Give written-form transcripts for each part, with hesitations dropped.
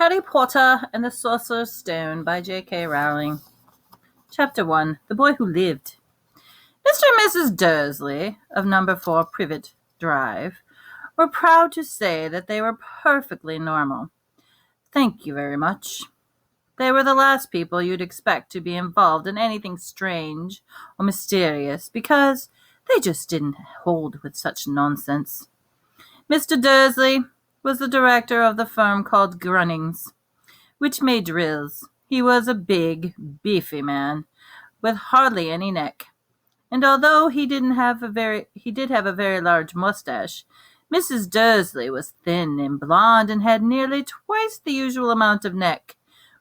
Harry Potter and the Sorcerer's Stone by J.K. Rowling. Chapter 1. The Boy Who Lived. Mr. and Mrs. Dursley of number 4 Privet Drive were proud to say that they were perfectly normal. Thank you very much. They were the last people you'd expect to be involved in anything strange or mysterious because they just didn't hold with such nonsense. Mr. Dursley was the director of the firm called Grunnings, which made drills. He was a big, beefy man with hardly any neck, and although he did have a very large mustache, Mrs. Dursley was thin and blonde and had nearly twice the usual amount of neck,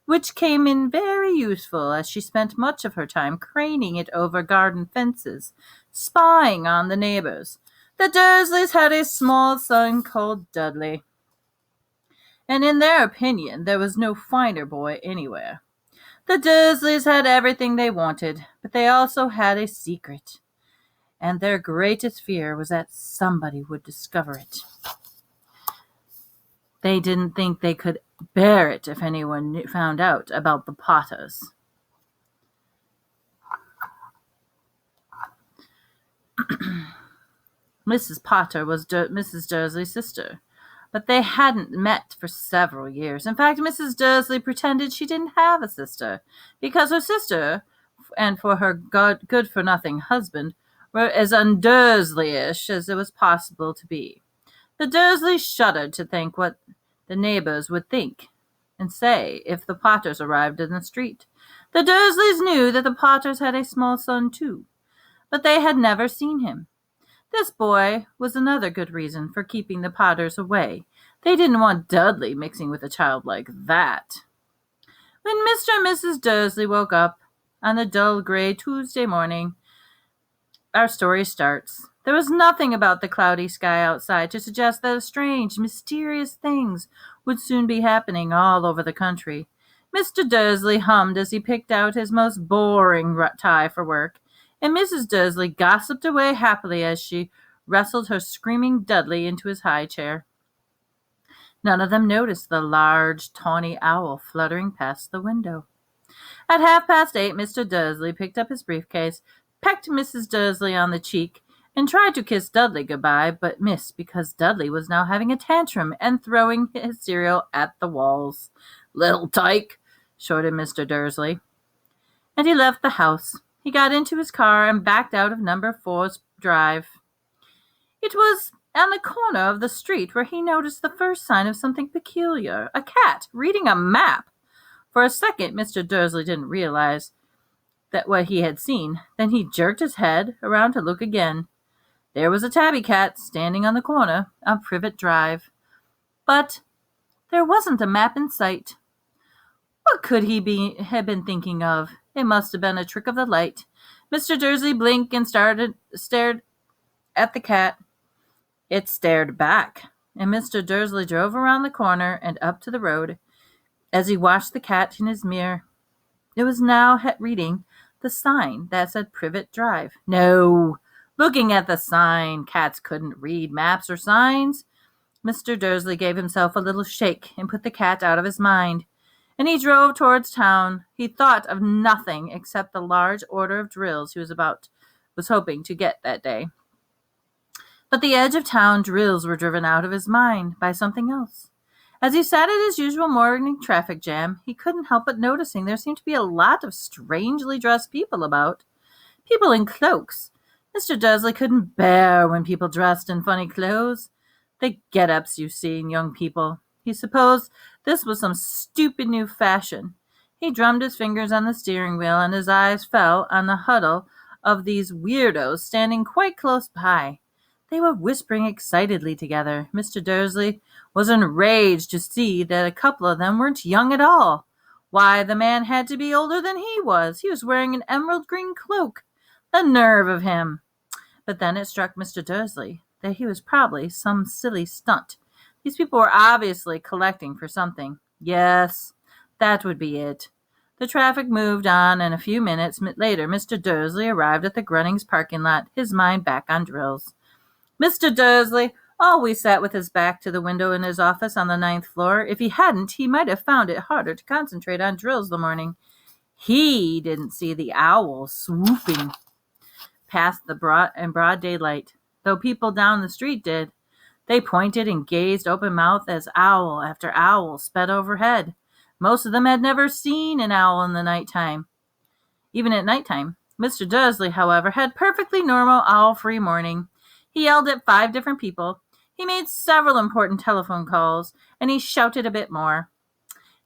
which came in very useful as she spent much of her time craning it over garden fences, spying on the neighbors. The Dursleys had a small son called Dudley, and in their opinion there was no finer boy anywhere. The Dursleys had everything they wanted, but they also had a secret, and their greatest fear was that somebody would discover it. They didn't think they could bear it if anyone found out about the Potters. Mrs. Potter was Mrs. Dursley's sister, but they hadn't met for several years. In fact, Mrs. Dursley pretended she didn't have a sister, because her sister, and for her good-for-nothing husband, were as un-Dursley-ish as it was possible to be. The Dursleys shuddered to think what the neighbors would think and say if the Potters arrived in the street. The Dursleys knew that the Potters had a small son too, but they had never seen him. This boy was another good reason for keeping the Potters away. They didn't want Dudley mixing with a child like that. When Mr. and Mrs. Dursley woke up on the dull gray Tuesday morning, our story starts. There was nothing about the cloudy sky outside to suggest that strange, mysterious things would soon be happening all over the country. Mr. Dursley hummed as he picked out his most boring tie for work, and Mrs. Dursley gossiped away happily as she wrestled her screaming Dudley into his high chair. None of them noticed the large, tawny owl fluttering past the window. At 8:30, Mr. Dursley picked up his briefcase, pecked Mrs. Dursley on the cheek, and tried to kiss Dudley goodbye, but missed because Dudley was now having a tantrum and throwing his cereal at the walls. "Little tyke," shorted Mr. Dursley. And he left the house. He got into his car and backed out of number 4's drive. It was on the corner of the street where he noticed the first sign of something peculiar, a cat reading a map. For a second, Mr. Dursley didn't realize that what he had seen. Then he jerked his head around to look again. There was a tabby cat standing on the corner of Privet Drive. But there wasn't a map in sight. What could he have been thinking of? It must have been a trick of the light. Mr. Dursley blinked and stared at the cat. It stared back, and Mr. Dursley drove around the corner and up to the road. As he watched the cat in his mirror, it was now reading the sign that said Privet Drive. No! Looking at the sign, cats couldn't read maps or signs. Mr. Dursley gave himself a little shake and put the cat out of his mind, and he drove towards town. He thought of nothing except the large order of drills he was hoping to get that day. But the edge of town drills were driven out of his mind by something else. As he sat at his usual morning traffic jam, he couldn't help but noticing there seemed to be a lot of strangely dressed people about. People in cloaks. Mr. Dursley couldn't bear when people dressed in funny clothes. The get-ups you see in young people. He supposed this was some stupid new fashion. He drummed his fingers on the steering wheel, and his eyes fell on the huddle of these weirdos standing quite close by. They were whispering excitedly together. Mr. Dursley was enraged to see that a couple of them weren't young at all. Why, the man had to be older than he was. He was wearing an emerald green cloak. The nerve of him! But then it struck Mr. Dursley that he was probably some silly stunt. These people were obviously collecting for something. Yes, that would be it. The traffic moved on, and a few minutes later Mr. Dursley arrived at the Grunnings parking lot, his mind back on drills. Mr. Dursley always sat with his back to the window in his office on the 9th floor. If he hadn't, he might have found it harder to concentrate on drills the morning. He didn't see the owl swooping past in broad daylight, though people down the street did. They pointed and gazed open-mouthed as owl after owl sped overhead. Most of them had never seen an owl in the nighttime. Even at nighttime. Mr. Dursley, however, had perfectly normal owl-free morning. He yelled at 5 different people. He made several important telephone calls, and he shouted a bit more.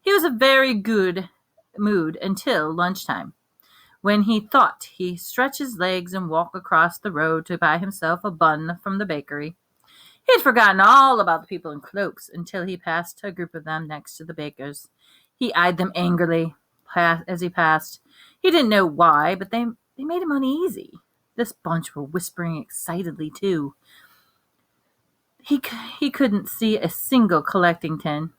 He was in a very good mood until lunchtime, when he thought he'd stretch his legs and walk across the road to buy himself a bun from the bakery. He had forgotten all about the people in cloaks until he passed a group of them next to the baker's. He eyed them angrily as he passed. He didn't know why, but they made him uneasy. This bunch were whispering excitedly, too. He couldn't see a single collecting tin.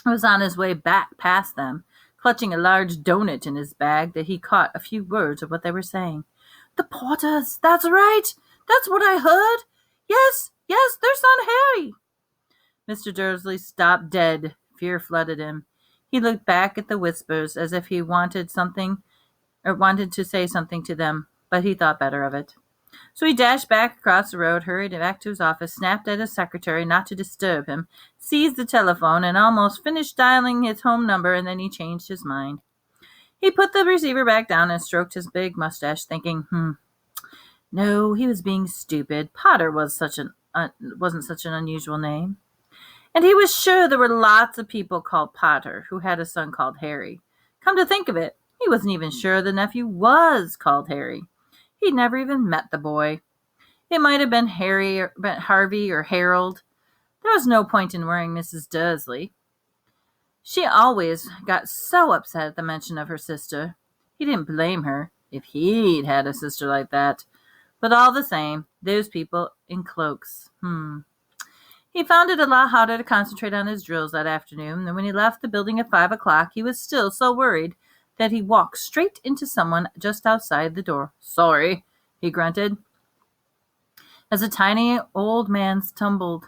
He was on his way back past them, clutching a large doughnut in his bag, that he caught a few words of what they were saying. "The Porters! That's right! That's what I heard! Yes, their son Harry!" Mr. Dursley stopped dead. Fear flooded him. He looked back at the whispers as if he wanted to say something to them, but he thought better of it. So he dashed back across the road, hurried back to his office, snapped at his secretary not to disturb him, seized the telephone, and almost finished dialing his home number, and then he changed his mind. He put the receiver back down and stroked his big mustache, thinking, no, he was being stupid. Potter wasn't such an unusual name. And he was sure there were lots of people called Potter who had a son called Harry. Come to think of it, he wasn't even sure the nephew was called Harry. He'd never even met the boy. It might have been Harvey or Harold. There was no point in worrying Mrs. Dursley. She always got so upset at the mention of her sister. He didn't blame her if he'd had a sister like that. But all the same, those people in cloaks. He found it a lot harder to concentrate on his drills that afternoon, and when he left the building at 5 o'clock, he was still so worried that he walked straight into someone just outside the door. "Sorry," he grunted, as a tiny old man stumbled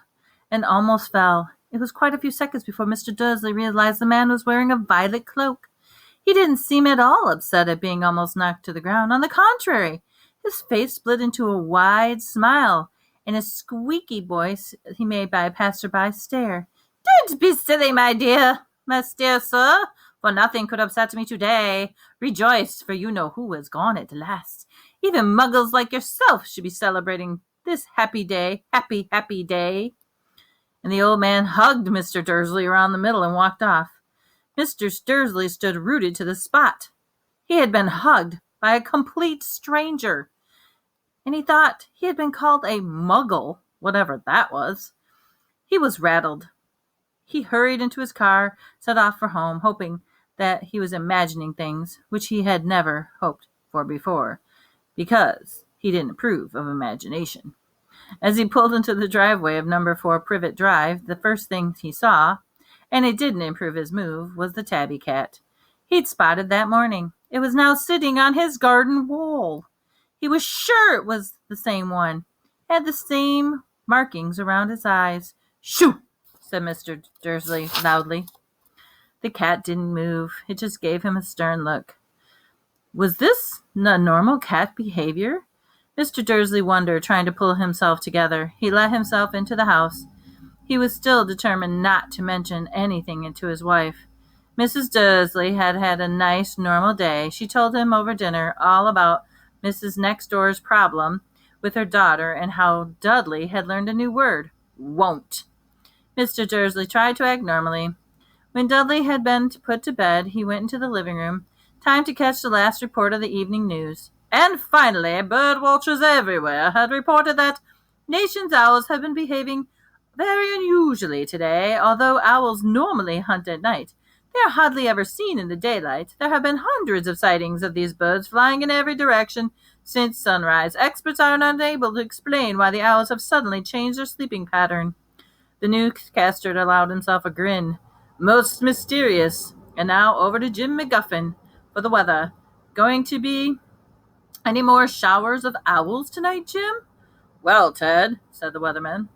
and almost fell. It was quite a few seconds before Mr. Dursley realized the man was wearing a violet cloak. He didn't seem at all upset at being almost knocked to the ground. On the contrary, his face split into a wide smile, and a squeaky voice he made by a passerby stare. "Don't be silly, my dear sir, for nothing could upset me today. Rejoice, for you know who has gone at last. Even muggles like yourself should be celebrating this happy day, happy, happy day." And the old man hugged Mr. Dursley around the middle and walked off. Mr. Dursley stood rooted to the spot. He had been hugged by a complete stranger, and he thought he had been called a muggle, whatever that was. He was rattled. He hurried into his car, set off for home, hoping that he was imagining things which he had never hoped for before, because he didn't approve of imagination. As he pulled into the driveway of number 4 Privet Drive, the first thing he saw, and it didn't improve his mood, was the tabby cat he'd spotted that morning. It was now sitting on his garden wall. He was sure it was the same one. It had the same markings around his eyes. "Shoo!" said Mr. Dursley loudly. The cat didn't move. It just gave him a stern look. Was this not normal cat behavior? Mr. Dursley wondered, trying to pull himself together. He let himself into the house. He was still determined not to mention anything to his wife. Mrs. Dursley had had a nice, normal day. She told him over dinner all about Mrs. Next Door's problem with her daughter and how Dudley had learned a new word, won't. Mr. Dursley tried to act normally. When Dudley had been put to bed, he went into the living room, time to catch the last report of the evening news. And finally, bird watchers everywhere had reported that nation's owls have been behaving very unusually today. Although owls normally hunt at night, they are hardly ever seen in the daylight. There have been hundreds of sightings of these birds flying in every direction since sunrise. Experts are unable to explain why the owls have suddenly changed their sleeping pattern. The newscaster allowed himself a grin. Most mysterious. And now over to Jim McGuffin for the weather. Going to be any more showers of owls tonight, Jim? "Well, Ted," said the weatherman,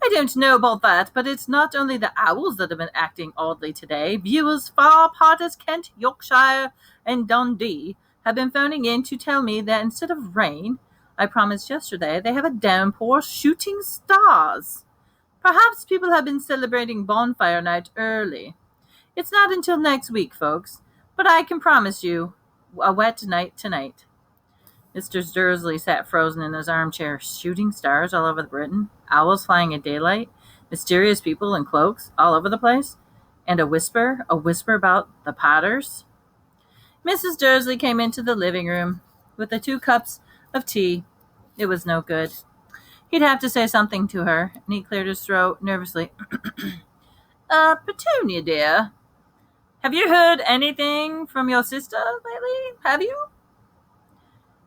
I don't know about that, but it's not only the owls that have been acting oddly today. Viewers far apart as Kent, Yorkshire, and Dundee have been phoning in to tell me that instead of rain, I promised yesterday, they have a downpour shooting stars. Perhaps people have been celebrating bonfire night early. It's not until next week, folks, but I can promise you a wet night tonight. Mr. Dursley sat frozen in his armchair. Shooting stars all over Britain, owls flying in daylight, mysterious people in cloaks all over the place, and a whisper about the Potters. Mrs. Dursley came into the living room with the 2 cups of tea. It was no good. He'd have to say something to her, and he cleared his throat nervously. Petunia, dear, have you heard anything from your sister lately? Have you?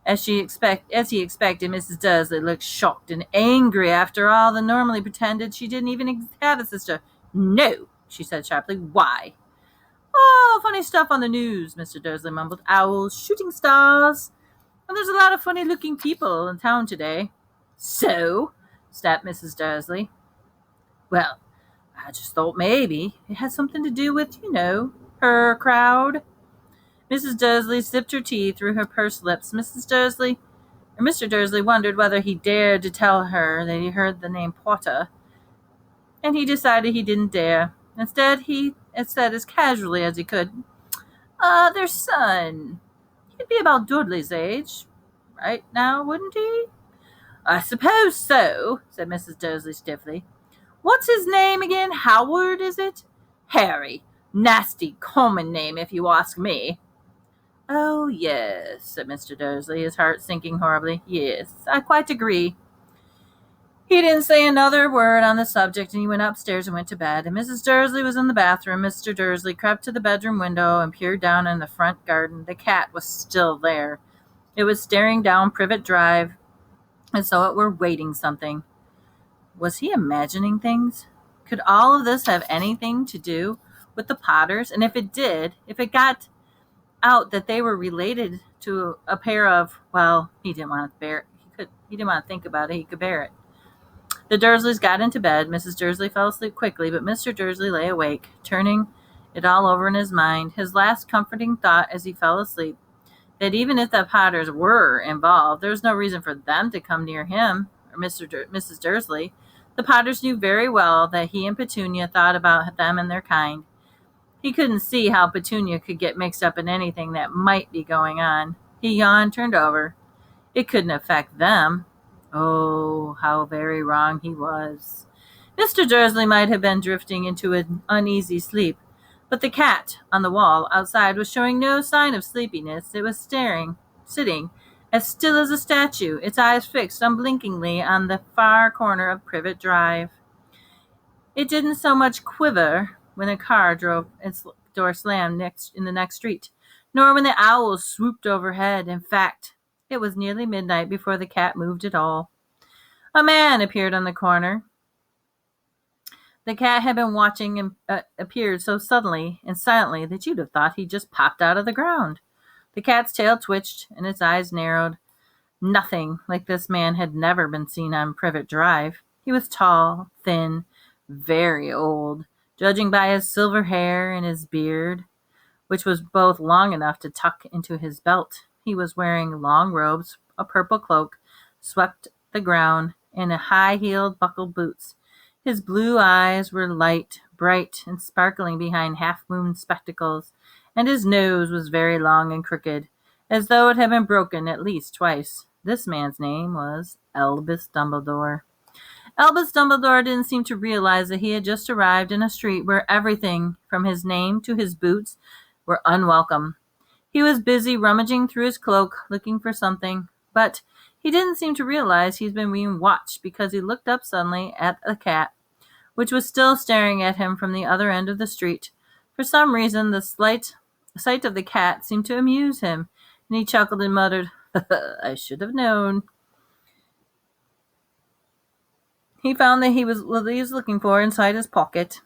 As he expected, Mrs. Dursley looked shocked and angry. After all, the normally pretended she didn't even have a sister. No, she said sharply. Why? Oh, funny stuff on the news, Mr. Dursley mumbled. Owls, shooting stars. And there's a lot of funny-looking people in town today. So? Snapped Mrs. Dursley. Well, I just thought maybe it had something to do with, her crowd. Mrs. Dursley sipped her tea through her pursed lips. Mr. Dursley wondered whether he dared to tell her that he heard the name Potter, and he decided he didn't dare. Instead, he said as casually as he could, their son. He'd be about Dudley's age right now, wouldn't he? I suppose so, said Mrs. Dursley stiffly. What's his name again? Howard, is it? Harry. Nasty common name, if you ask me. Oh, yes, said Mr. Dursley, his heart sinking horribly. Yes, I quite agree. He didn't say another word on the subject, and he went upstairs and went to bed. And Mrs. Dursley was in the bathroom. Mr. Dursley crept to the bedroom window and peered down in the front garden. The cat was still there. It was staring down Privet Drive, as though it were waiting something. Was he imagining things? Could all of this have anything to do with the Potters? And if it did, if it got out that they were related to a pair of, well, he didn't want to bear it. He didn't want to think about it. He could bear it. The Dursleys got into bed. Mrs. Dursley fell asleep quickly, but Mr. Dursley lay awake, turning it all over in his mind. His last comforting thought as he fell asleep, that even if the Potters were involved, there was no reason for them to come near him or Mrs. Dursley. The Potters knew very well that he and Petunia thought about them and their kind. He couldn't see how Petunia could get mixed up in anything that might be going on. He yawned, turned over. It couldn't affect them. Oh, how very wrong he was. Mr. Dursley might have been drifting into an uneasy sleep, but the cat on the wall outside was showing no sign of sleepiness. It was sitting as still as a statue, its eyes fixed unblinkingly on the far corner of Privet Drive. It didn't so much quiver when a car drove its door slammed in the next street, nor when the owls swooped overhead. In fact, it was nearly midnight before the cat moved at all. A man appeared on the corner. The cat had been watching and appeared so suddenly and silently that you'd have thought he'd just popped out of the ground. The cat's tail twitched and its eyes narrowed. Nothing like this man had never been seen on Privet Drive. He was tall, thin, very old, judging by his silver hair and his beard, which was both long enough to tuck into his belt. He was wearing long robes, a purple cloak, swept the ground, and high-heeled buckled boots. His blue eyes were light, bright, and sparkling behind half-moon spectacles, and his nose was very long and crooked, as though it had been broken at least twice. This man's name was Albus Dumbledore. Albus Dumbledore didn't seem to realize that he had just arrived in a street where everything, from his name to his boots, were unwelcome. He was busy rummaging through his cloak, looking for something, but he didn't seem to realize he'd been being watched because he looked up suddenly at the cat, which was still staring at him from the other end of the street. For some reason, the sight of the cat seemed to amuse him, and he chuckled and muttered, I should have known. He found that what he was looking for inside his pocket.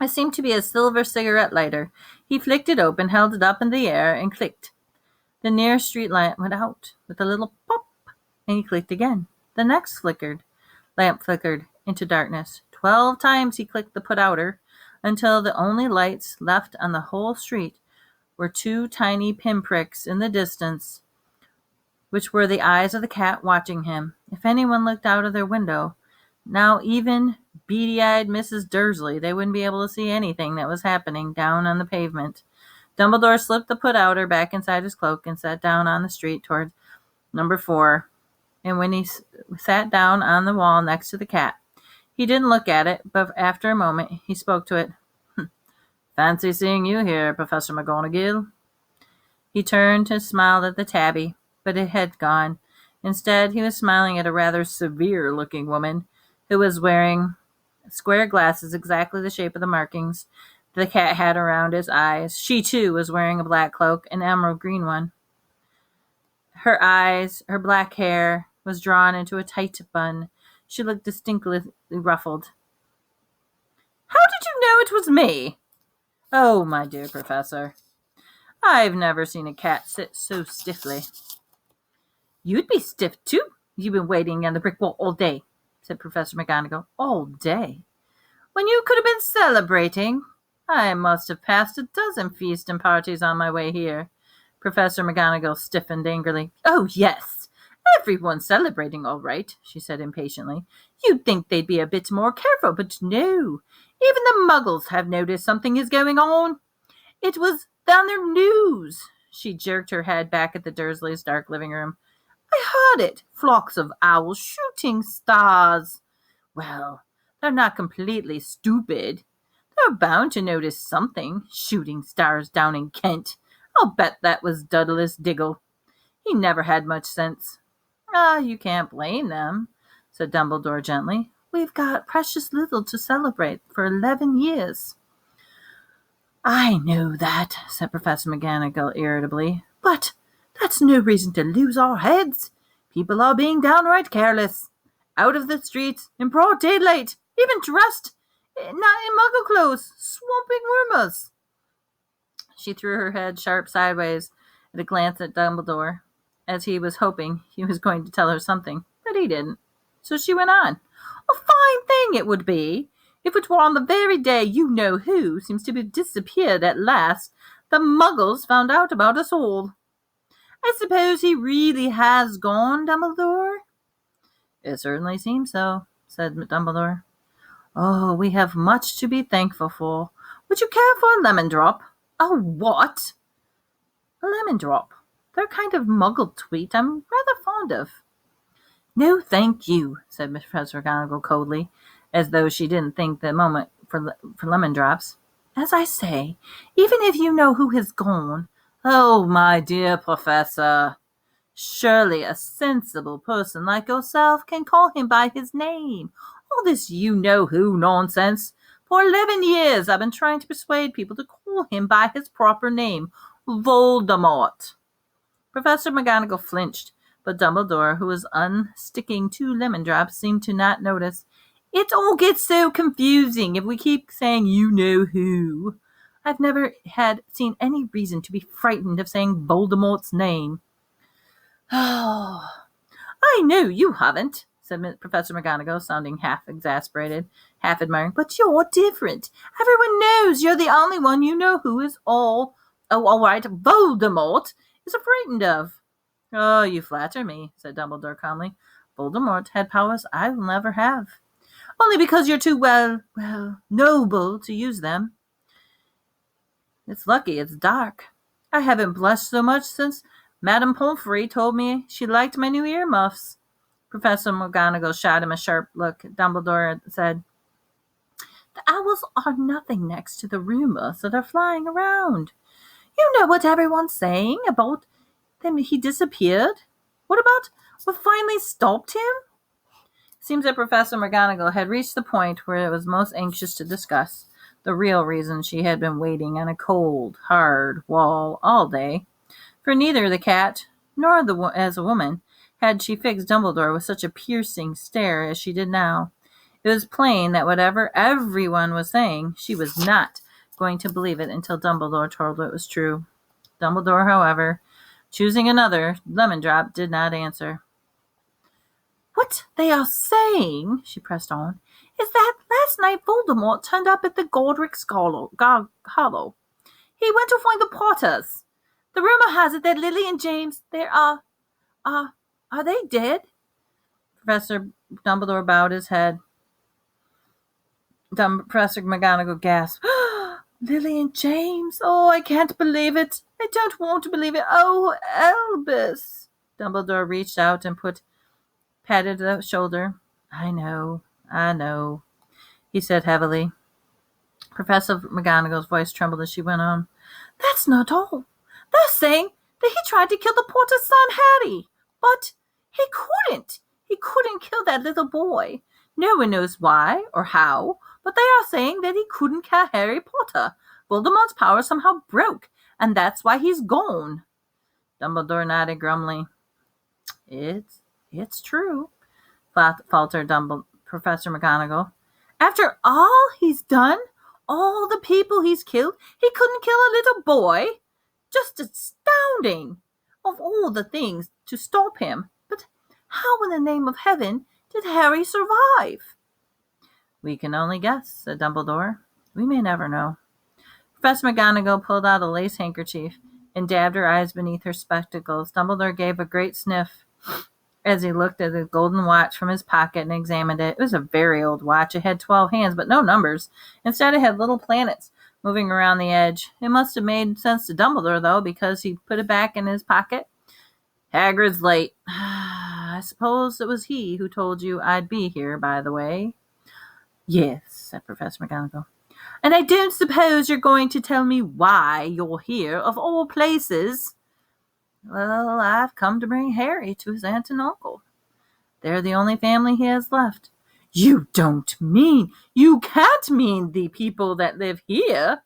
It seemed to be a silver cigarette lighter. He flicked it open, held it up in the air, and clicked. The nearest street lamp went out with a little pop, and he clicked again. The next lamp flickered, into darkness. 12 times he clicked the put-outer until the only lights left on the whole street were 2 tiny pinpricks in the distance, which were the eyes of the cat watching him. If anyone looked out of their window, now even beady-eyed Mrs. Dursley, they wouldn't be able to see anything that was happening down on the pavement. Dumbledore slipped the put-outer back inside his cloak and sat down on the street toward number 4. And when he sat down on the wall next to the cat, he didn't look at it, but after a moment he spoke to it. "Fancy seeing you here, Professor McGonagall." He turned and smiled at the tabby, but it had gone. Instead, he was smiling at a rather severe-looking woman who was wearing square glasses exactly the shape of the markings the cat had around his eyes. She, too, was wearing a black cloak, an emerald green one. Her eyes, her black hair, was drawn into a tight bun. She looked distinctly ruffled. "How did you know it was me?" "Oh, my dear Professor, I've never seen a cat sit so stiffly." "You'd be stiff, too. You've been waiting on the brick wall all day," said Professor McGonagall. "All day? When you could have been celebrating. I must have passed a dozen feasts and parties on my way here." Professor McGonagall stiffened angrily. "Oh, yes, everyone's celebrating all right," she said impatiently. "You'd think they'd be a bit more careful, but no. Even the Muggles have noticed something is going on. It was on their news." She jerked her head back at the Dursleys' dark living room. "I heard it. Flocks of owls shooting stars. Well, they're not completely stupid. They're bound to notice something. Shooting stars down in Kent. I'll bet that was Dudley Diggle. He never had much sense." "Ah, you can't blame them," said Dumbledore gently. "We've got precious little to celebrate for 11 years. "I know that," said Professor McGonagall irritably. "But that's no reason to lose our heads. People are being downright careless. Out of the streets, in broad daylight, even dressed not in Muggle clothes, swamping rumors." She threw her head sharp sideways at a glance at Dumbledore, as he was hoping he was going to tell her something, but he didn't. So she went on. "A fine thing it would be if it were on the very day you-know-who seems to have disappeared at last, the Muggles found out about us all. I suppose he really has gone, Dumbledore?" "It certainly seems so," said Dumbledore. "Oh, we have much to be thankful for. Would you care for a lemon drop?" "A what?" "A lemon drop. They're a kind of Muggle tweet I'm rather fond of." "No, thank you," said Professor McGonagall coldly, as though she didn't think the moment for lemon drops. "As I say, even if you know who has gone—" "Oh, my dear Professor, surely a sensible person like yourself can call him by his name. All this you-know-who nonsense. For 11 years I've been trying to persuade people to call him by his proper name, Voldemort." Professor McGonagall flinched, but Dumbledore, who was unsticking 2 lemon drops, seemed to not notice. "It all gets so confusing if we keep saying you-know-who. I've never seen any reason to be frightened of saying Voldemort's name." "Oh, I know you haven't," said Professor McGonagall, sounding half exasperated, half admiring. "But you're different. Everyone knows you're the only one you know who is all right, Voldemort is frightened of." "Oh, you flatter me," said Dumbledore calmly. "Voldemort had powers I will never have. Only because you're too, noble to use them. It's lucky it's dark. I haven't blushed so much since Madame Pomfrey told me she liked my new earmuffs." Professor McGonagall shot him a sharp look. Dumbledore said, "The owls are nothing next to the rumors that are flying around. You know what everyone's saying about them. He disappeared. What about what finally stopped him?" Seems that Professor McGonagall had reached the point where it was most anxious to discuss the real reason she had been waiting on a cold, hard wall all day. For neither the cat nor as a woman had she fixed Dumbledore with such a piercing stare as she did now. It was plain that whatever everyone was saying, she was not going to believe it until Dumbledore told her it was true. Dumbledore, however, choosing another lemon drop, did not answer. "What they are saying," she pressed on, is that last night Voldemort turned up at the Godric's Hollow. He went to find the Potters. The rumor has it that Lily and James, are they dead? Professor Dumbledore bowed his head. Professor McGonagall gasped. Lily and James? Oh, I can't believe it. I don't want to believe it. Oh, Albus. Dumbledore reached out and patted the shoulder. I know, he said heavily. Professor McGonagall's voice trembled as she went on. That's not all. They're saying that he tried to kill the Potter's son, Harry. But he couldn't. He couldn't kill that little boy. No one knows why or how, but they are saying that he couldn't kill Harry Potter. Voldemort's power somehow broke, and that's why he's gone. Dumbledore nodded grumly. It's true, faltered Professor McGonagall. After all he's done, all the people he's killed, he couldn't kill a little boy? Just astounding! Of all the things to stop him. But how in the name of heaven did Harry survive? We can only guess, said Dumbledore. We may never know. Professor McGonagall pulled out a lace handkerchief and dabbed her eyes beneath her spectacles. Dumbledore gave a great sniff as he looked at the golden watch from his pocket and examined it. It was a very old watch. It had 12 hands, but no numbers. Instead, it had little planets moving around the edge. It must have made sense to Dumbledore, though, because he put it back in his pocket. Hagrid's late. I suppose it was he who told you I'd be here, by the way. Yes, said Professor McGonagall. And I don't suppose you're going to tell me why you're here, of all places. Well, I've come to bring Harry to his aunt and uncle. They're the only family he has left. You can't mean the people that live here,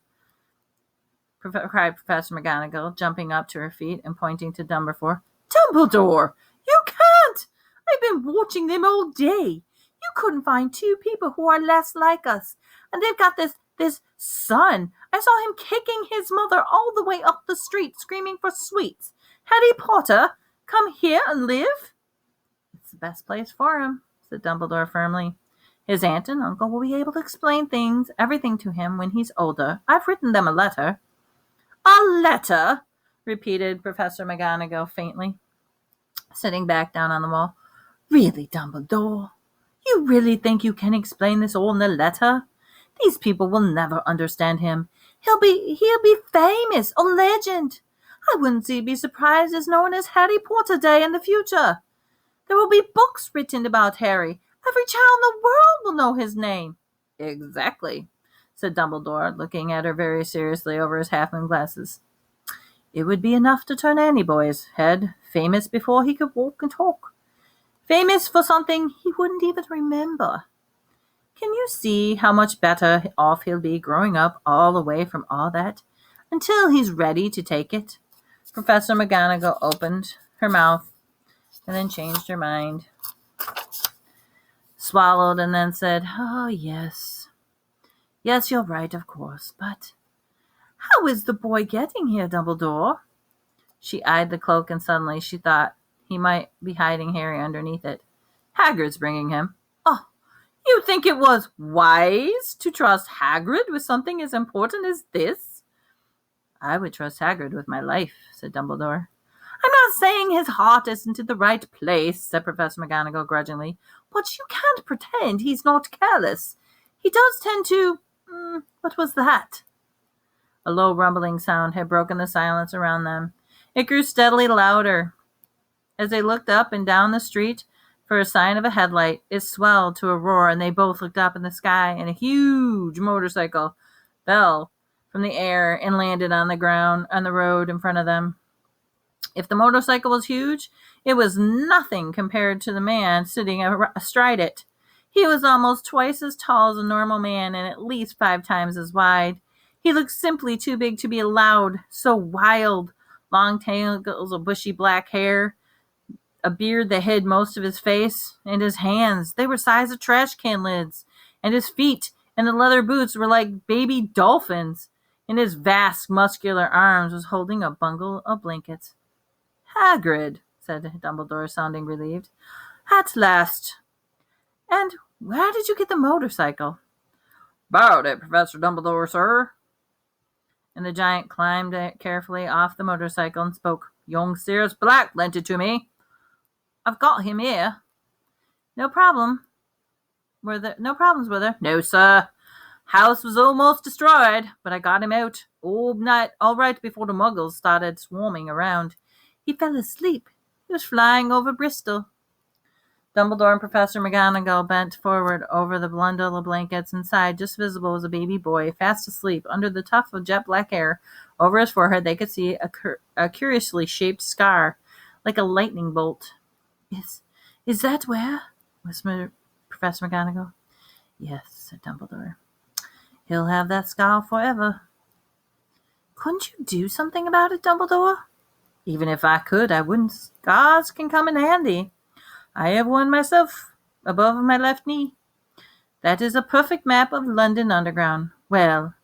cried Professor McGonagall, jumping up to her feet and pointing to Dumbledore. Dumbledore, you can't! I've been watching them all day. You couldn't find two people who are less like us. And they've got this son. I saw him kicking his mother all the way up the street, screaming for sweets. Harry Potter, come here and live? It's the best place for him, said Dumbledore firmly. His aunt and uncle will be able to explain everything to him when he's older. I've written them a letter. A letter? Repeated Professor McGonagall faintly, sitting back down on the wall. Really, Dumbledore? You really think you can explain this all in a letter? These people will never understand him. He'll be famous, a legend. I wouldn't be surprised as known as Harry Potter Day in the future. There will be books written about Harry. Every child in the world will know his name. Exactly, said Dumbledore, looking at her very seriously over his half-moon glasses. It would be enough to turn any boy's head, famous before he could walk and talk. Famous for something he wouldn't even remember. Can you see how much better off he'll be growing up all away from all that, until he's ready to take it? Professor McGonagall opened her mouth and then changed her mind, swallowed, and then said, Oh, yes. Yes, you're right, of course, but how is the boy getting here, Dumbledore? She eyed the cloak, and suddenly she thought he might be hiding Harry underneath it. Hagrid's bringing him. Oh, you think it was wise to trust Hagrid with something as important as this? I would trust Hagrid with my life, said Dumbledore. I'm not saying his heart isn't in the right place, said Professor McGonagall grudgingly, but you can't pretend he's not careless. He does tend to... what was that? A low rumbling sound had broken the silence around them. It grew steadily louder. As they looked up and down the street for a sign of a headlight, it swelled to a roar, and they both looked up in the sky, and a huge motorcycle fell from the air and landed on the ground on the road in front of them. If the motorcycle was huge, it was nothing compared to the man sitting astride it. He was almost twice as tall as a normal man and at least 5 times as wide. He looked simply too big to be allowed, so wild. Long tangles of bushy black hair, a beard that hid most of his face, and his hands, they were size of trash can lids, and his feet and the leather boots were like baby dolphins. In his vast, muscular arms was holding a bundle of blankets. Hagrid, said Dumbledore, sounding relieved. At last. And Where did you get the motorcycle? Borrowed it, Professor Dumbledore, sir. And the giant climbed carefully off the motorcycle and spoke. Young Sirius Black lent it to me. I've got him here. No problem. No problems, were there? No, sir. House was almost destroyed, but I got him out all right before the muggles started swarming around. He fell asleep. He was flying over Bristol. Dumbledore and Professor McGonagall bent forward over the bundle of blankets. Inside, just visible, was a baby boy, fast asleep. Under the tuft of jet black hair over his forehead, they could see a curiously shaped scar, like a lightning bolt. Is that where? Whispered Professor McGonagall. Yes, said Dumbledore. He'll have that scar forever. Couldn't you do something about it, Dumbledore? Even if I could, I wouldn't. Scars can come in handy. I have one myself, above my left knee. That is a perfect map of London Underground. Well,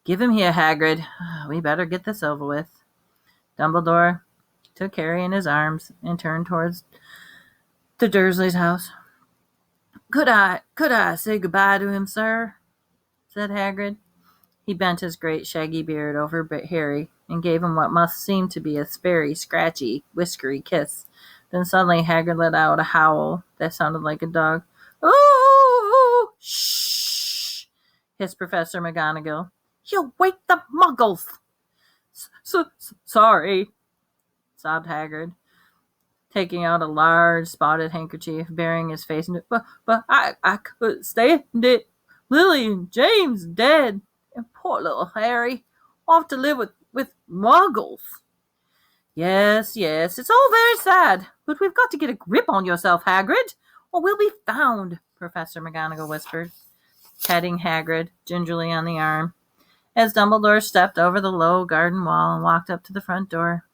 give him here, Hagrid. We better get this over with. Dumbledore took Harry in his arms and turned towards the Dursleys' house. Could I say goodbye to him, sir? Said Hagrid. He bent his great shaggy beard over Harry and gave him what must seem to be a very scratchy, whiskery kiss. Then suddenly Hagrid let out a howl that sounded like a dog. Ooh! Shh! Hissed Professor McGonagall. You'll wake the muggles! Sorry, sobbed Hagrid, taking out a large spotted handkerchief, burying his face in it. But I could stand it. Lily and James dead. And poor little Harry off to live with muggles. Yes, it's all very sad, but we've got to get a grip on yourself, Hagrid, or we'll be found, Professor McGonagall whispered, patting Hagrid gingerly on the arm, as Dumbledore stepped over the low garden wall and walked up to the front door.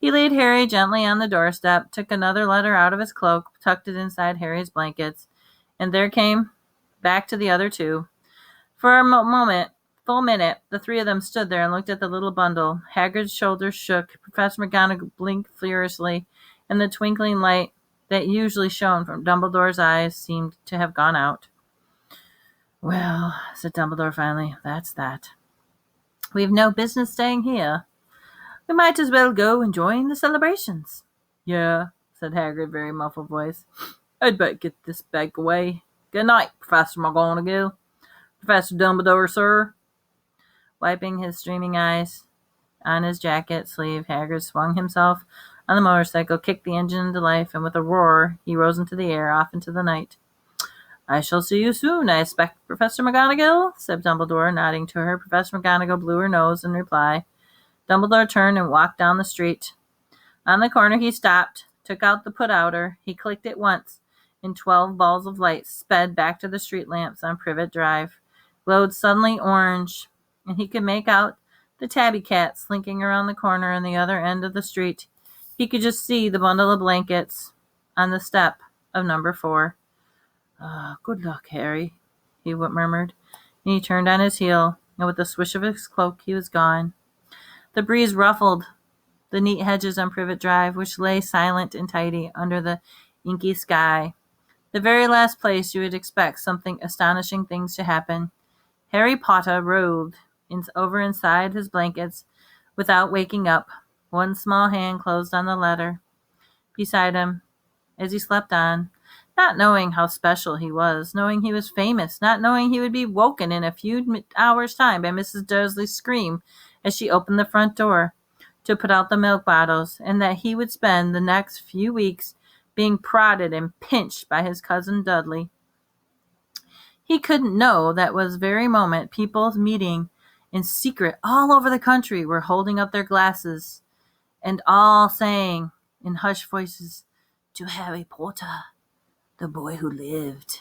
He laid Harry gently on the doorstep, took another letter out of his cloak, tucked it inside Harry's blankets, and there came back to the other two. For a full minute, the three of them stood there and looked at the little bundle. Hagrid's shoulders shook. Professor McGonagall blinked furiously, and the twinkling light that usually shone from Dumbledore's eyes seemed to have gone out. Well, said Dumbledore finally, that's that. We've no business staying here. We might as well go and join the celebrations. Yeah, said Hagrid, very muffled voice. I'd better get this bag away. Good night, Professor McGonagall. Professor Dumbledore, sir. Wiping his streaming eyes on his jacket sleeve, Hagrid swung himself on the motorcycle, kicked the engine into life, and with a roar, he rose into the air, off into the night. I shall see you soon, I expect, Professor McGonagall, said Dumbledore, nodding to her. Professor McGonagall blew her nose in reply. Dumbledore turned and walked down the street. On the corner he stopped, took out the put-outer. He clicked it once, and 12 balls of light sped back to the street lamps on Privet Drive, glowed suddenly orange, and he could make out the tabby cat slinking around the corner on the other end of the street. He could just see the bundle of blankets on the step of number 4. Good luck, Harry, he murmured, and he turned on his heel, and with a swish of his cloak he was gone. The breeze ruffled the neat hedges on Privet Drive, which lay silent and tidy under the inky sky, the very last place you would expect something astonishing things to happen. Harry Potter rolled over inside his blankets without waking up. One small hand closed on the letter beside him as he slept on, not knowing how special he was, knowing he was famous, not knowing he would be woken in a few hours' time by Mrs. Dursley's scream as she opened the front door to put out the milk bottles, and that he would spend the next few weeks being prodded and pinched by his cousin Dudley. He couldn't know that was very moment people meeting in secret all over the country were holding up their glasses and all saying in hushed voices, "To Harry Potter, the boy who lived."